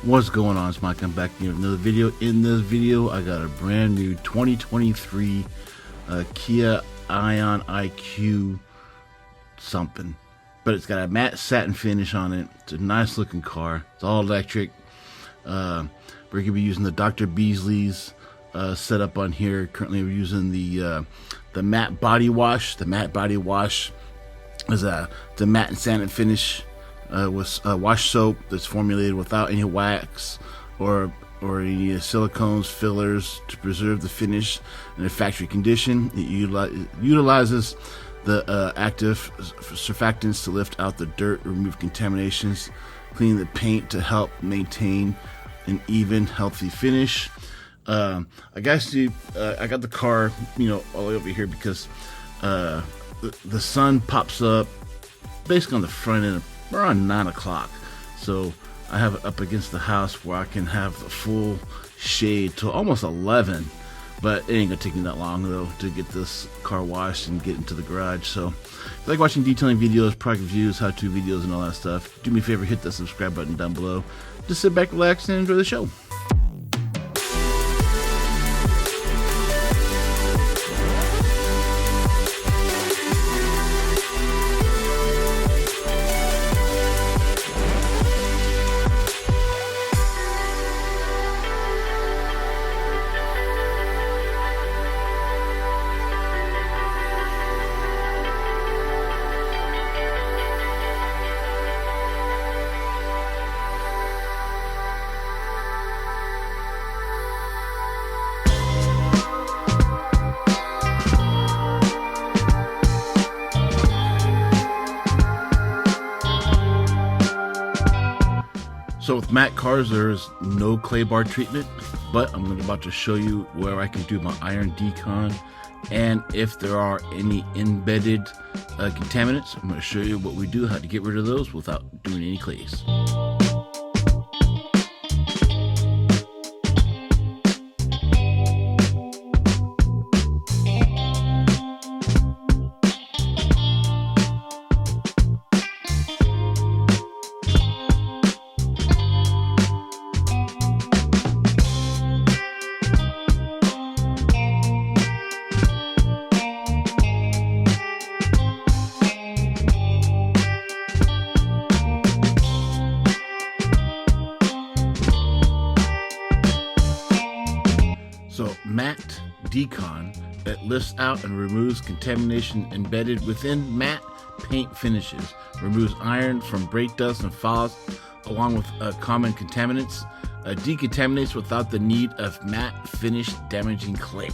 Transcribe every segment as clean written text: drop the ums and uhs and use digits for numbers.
What's going on? It's Mike. I'm back here with another video. In this video, I got a brand new 2023 Kia IONIQ something, but it's got a matte satin finish on it. It's a nice looking car. It's all electric. We're gonna be using the Dr. Beasley's setup on here. Currently, we're using the matte body wash. The matte body wash is the matte and satin finish. With wash soap that's formulated without any wax or any silicones, fillers to preserve the finish in a factory condition. It utilizes the active surfactants to lift out the dirt, remove contaminations, clean the paint to help maintain an even, healthy finish. I got the car, all the way over here because the sun pops up basically on the front end of around 9 o'clock, so I have it up against the house where I can have the full shade till almost 11, but it ain't gonna take me that long though to get this car washed and get into the garage. So if you like watching detailing videos, product reviews, how-to videos and all that stuff, do me a favor, hit that subscribe button down below. Just sit back, relax, and enjoy the show. So with matte cars, there is no clay bar treatment, but I'm about to show you where I can do my iron decon, and if there are any embedded contaminants, I'm going to show you what we do, how to get rid of those without doing any clays. So matte decon, it lifts out and removes contamination embedded within matte paint finishes, removes iron from brake dust and fouls along with common contaminants, decontaminates without the need of matte finish damaging clay.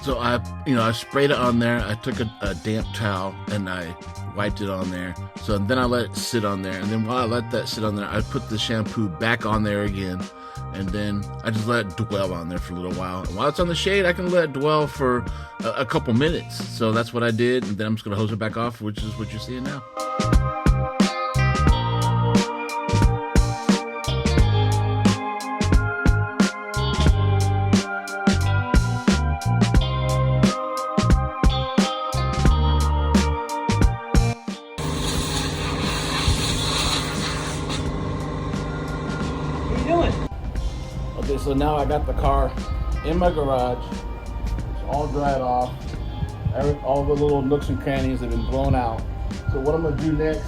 So I sprayed it on there. I took a damp towel and I wiped it on there. So then I let it sit on there. And then while I let that sit on there, I put the shampoo back on there again. And then I just let it dwell on there for a little while. And while it's on the shade, I can let it dwell for a couple minutes. So that's what I did. And then I'm just going to hose it back off, which is what you're seeing now. Okay, so now I got the car in my garage. It's all dried off. All the little nooks and crannies have been blown out. So what I'm going to do next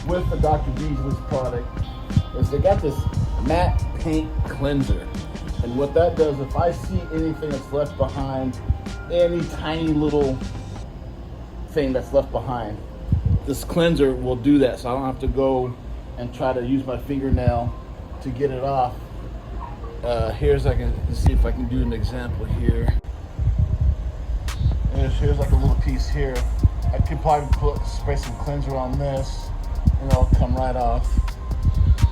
with the Dr. Beasley's product is they got this matte paint cleanser. And what that does, if I see anything that's left behind, any tiny little thing that's left behind, this cleanser will do that. So I don't have to go and try to use my fingernail to get it off. Here's, I can see if I can do an example here. Here's like a little piece here. I could probably spray some cleanser on this and it'll come right off.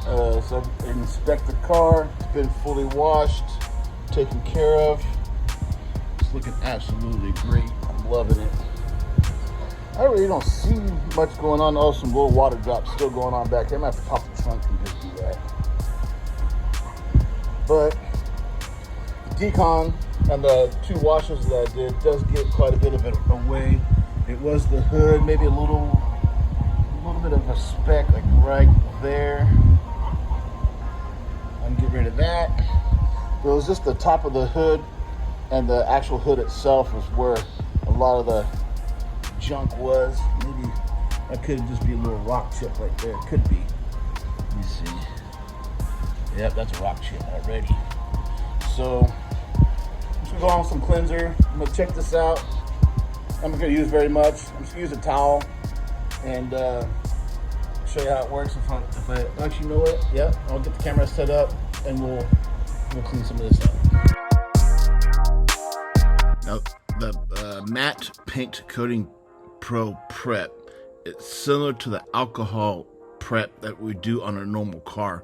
So inspect the car. It's been fully washed, taken care of. It's looking absolutely great. I'm loving it. I really don't see much going on. Oh, some little water drops still going on back here. I'm gonna have to pop the trunk and just do that. But the decon and the 2 washes that I did does get quite a bit of it away. It was the hood, maybe a little bit of a speck, like right there. I'm gonna get rid of that. It was just the top of the hood, and the actual hood itself was where a lot of the junk was. Maybe that could just be a little rock chip right there. It could be. Let me see. Yep, that's a rock chip already. So I'm just gonna go on with some cleanser. I'm gonna check this out. I'm not gonna use very much. I'm just gonna use a towel and show you how it works. If I actually know it, yeah, I'll get the camera set up and we'll clean some of this up. Now the matte paint coating pro prep, it's similar to the alcohol prep that we do on a normal car,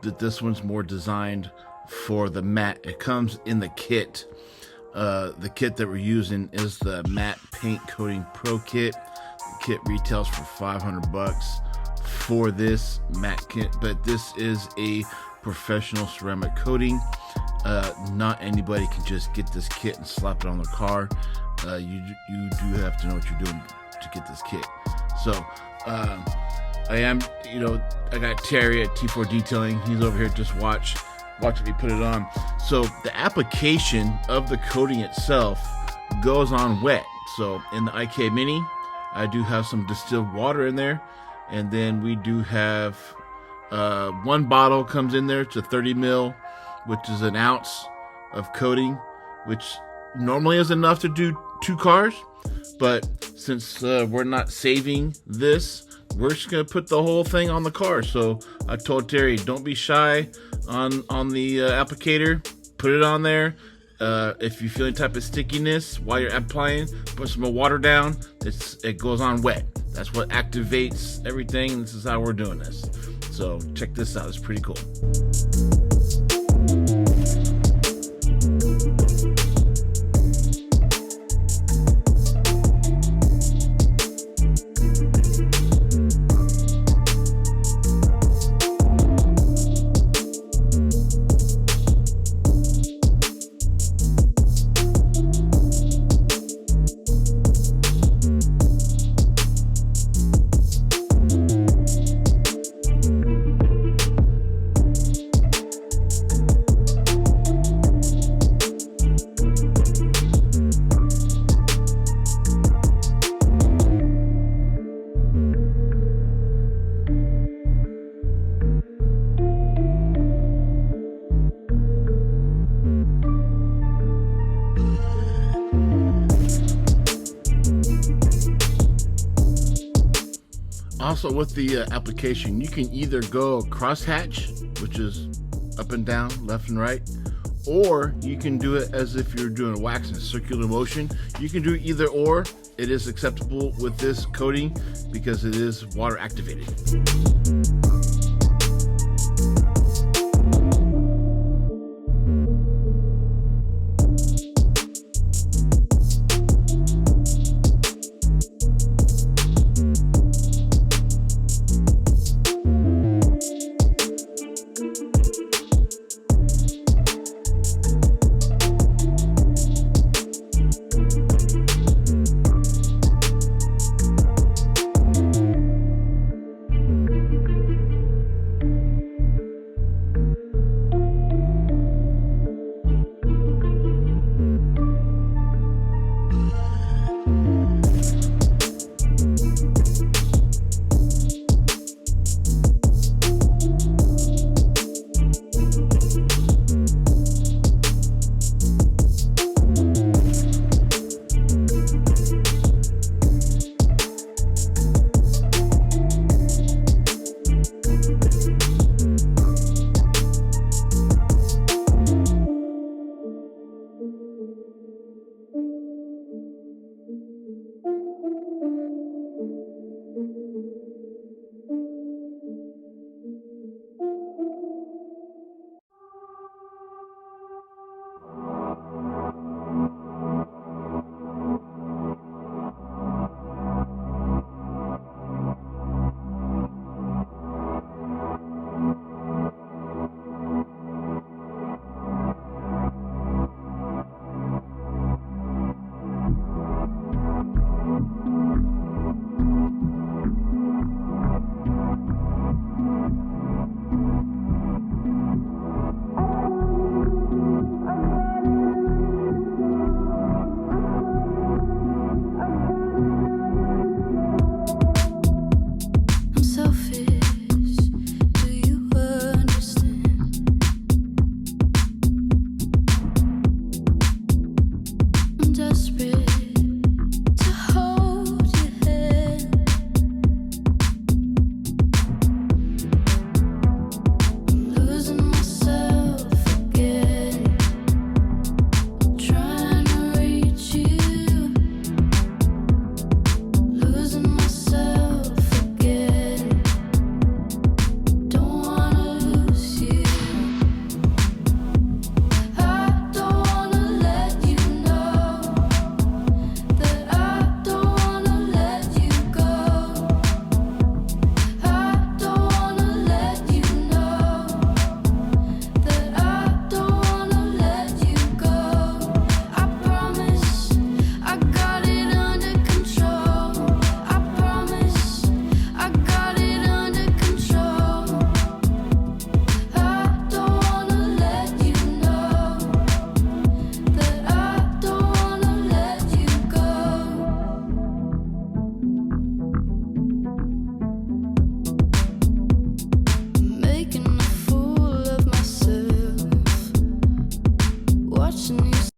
but this one's more designed for the matte. It comes in the kit. The kit that we're using is the matte paint coating pro kit. The kit retails for $500 for this matte kit, but this is a professional ceramic coating. Not anybody can just get this kit and slap it on their car. You do have to know what you're doing to get this kit. So I got Terry at T4 Detailing. He's over here just watching me put it on. So the application of the coating itself goes on wet. So in the IK Mini, I do have some distilled water in there, and then we do have 1 bottle comes in there. It's a 30 ml, which is an ounce of coating, which normally is enough to do 2 cars. But since we're not saving this, we're just gonna put the whole thing on the car. So I told Terry, don't be shy on the applicator. Put it on there. If you feel any type of stickiness while you're applying, put some more water down. It goes on wet. That's what activates everything, and this is how we're doing this. So check this out. It's pretty cool. Also with the application, you can either go crosshatch, which is up and down, left and right, or you can do it as if you're doing a wax in circular motion. You can do either or. It is acceptable with this coating because it is water activated.